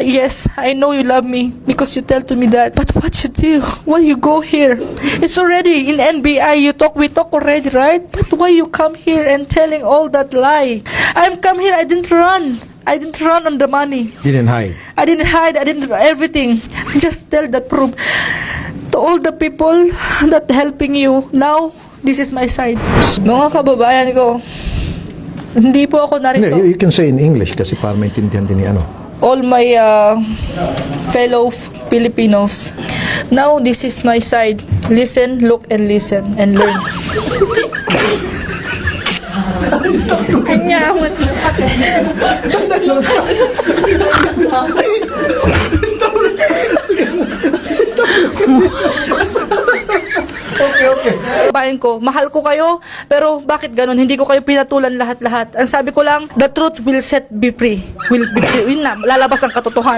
Yes, I know you love me because you tell to me that. But what you do? Why you go here? It's already in NBI. We talk already, right? But why you come here and telling all that lie? I'm come here. I didn't run. I didn't run on the money. You didn't hide. I didn't hide. I didn't do everything. Just tell the proof to all the people that helping you. Now, this is my side. Mga kababayan ko, hindi po ako narito. Hindi, you can say in English kasi para maintindihan din ni ano. All my fellow Filipinos. Now, this is my side. Listen, look, and listen, and learn. Kanya, Babaeng ko, mahal ko kayo, pero bakit ganun? Hindi ko kayo pinatulan lahat-lahat. Ang sabi ko lang, the truth will set be free. Will be free. Yun na, lalabas ang katotohanan.